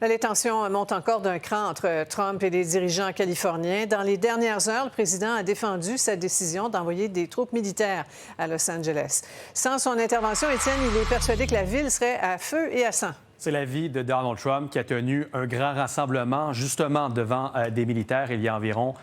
Les tensions montent encore d'un cran entre Trump et les dirigeants californiens. Dans les dernières heures, le président a défendu sa décision d'envoyer des troupes militaires à Los Angeles. Sans son intervention, Étienne, il est persuadé que la ville serait à feu et à sang. C'est l'avis de Donald Trump qui a tenu un grand rassemblement justement devant des militaires il y a environ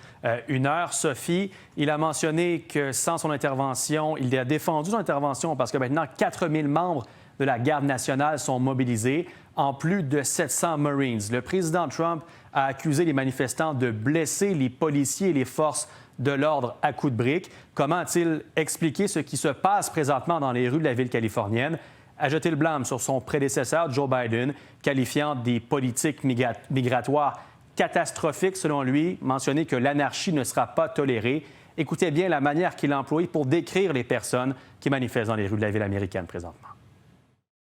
une heure. Sophie, il a mentionné que sans son intervention, il a défendu son intervention parce que maintenant 4000 membres de la Garde nationale sont mobilisés, en plus de 700 Marines. Le président Trump a accusé les manifestants de blesser les policiers et les forces de l'ordre à coups de briques. Comment a-t-il expliqué ce qui se passe présentement dans les rues de la ville californienne? A jeté le blâme sur son prédécesseur, Joe Biden, qualifiant des politiques migratoires catastrophiques, selon lui, mentionné que l'anarchie ne sera pas tolérée. Écoutez bien la manière qu'il a employée pour décrire les personnes qui manifestent dans les rues de la ville américaine présentement.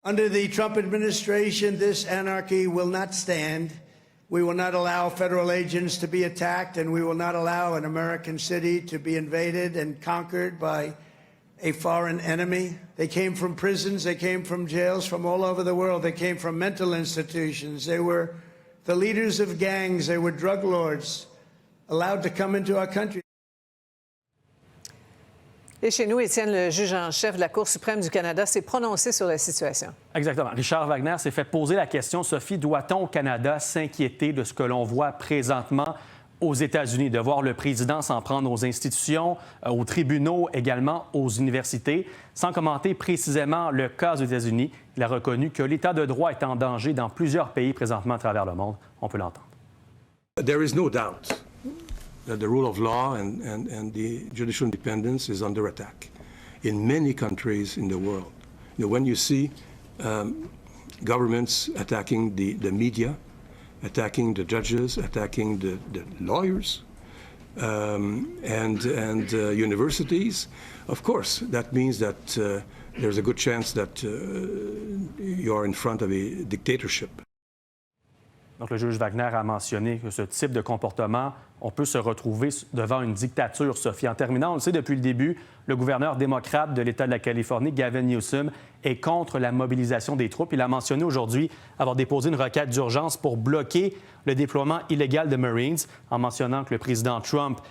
Under the Trump administration, this anarchy will not stand. We will not allow federal agents to be attacked, and we will not allow an American city to be invaded and conquered by a foreign enemy. They came from prisons, they came from jails from all over the world, they came from mental institutions. They were the leaders of gangs, they were drug lords allowed to come into our country. Et chez nous, Étienne, le juge en chef de la Cour suprême du Canada s'est prononcé sur la situation. Exactement. Richard Wagner s'est fait poser la question, Sophie, doit-on au Canada s'inquiéter de ce que l'on voit présentement aux États-Unis, de voir le président s'en prendre aux institutions, aux tribunaux, également aux universités? Sans commenter précisément le cas aux États-Unis, il a reconnu que l'État de droit est en danger dans plusieurs pays présentement à travers le monde. On peut l'entendre. There is no doubt that the rule of law and the judicial independence is under attack in many countries in the world. You know, when you see governments attacking the media, attacking the judges, attacking the lawyers, and universities, of course, that means that there's a good chance that you are in front of a dictatorship. Donc, le juge Wagner a mentionné que ce type de comportement, on peut se retrouver devant une dictature, Sophie. En terminant, on le sait depuis le début, le gouverneur démocrate de l'État de la Californie, Gavin Newsom, est contre la mobilisation des troupes. Il a mentionné aujourd'hui avoir déposé une requête d'urgence pour bloquer le déploiement illégal de Marines, en mentionnant que le président Trump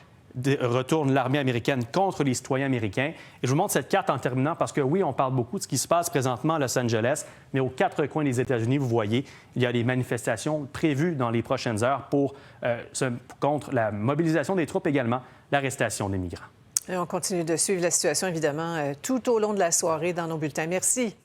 retourne l'armée américaine contre les citoyens américains. Et je vous montre cette carte en terminant parce que, oui, on parle beaucoup de ce qui se passe présentement à Los Angeles, mais aux quatre coins des États-Unis, vous voyez, il y a des manifestations prévues dans les prochaines heures contre la mobilisation des troupes, également l'arrestation des migrants. Et on continue de suivre la situation, évidemment, tout au long de la soirée dans nos bulletins. Merci.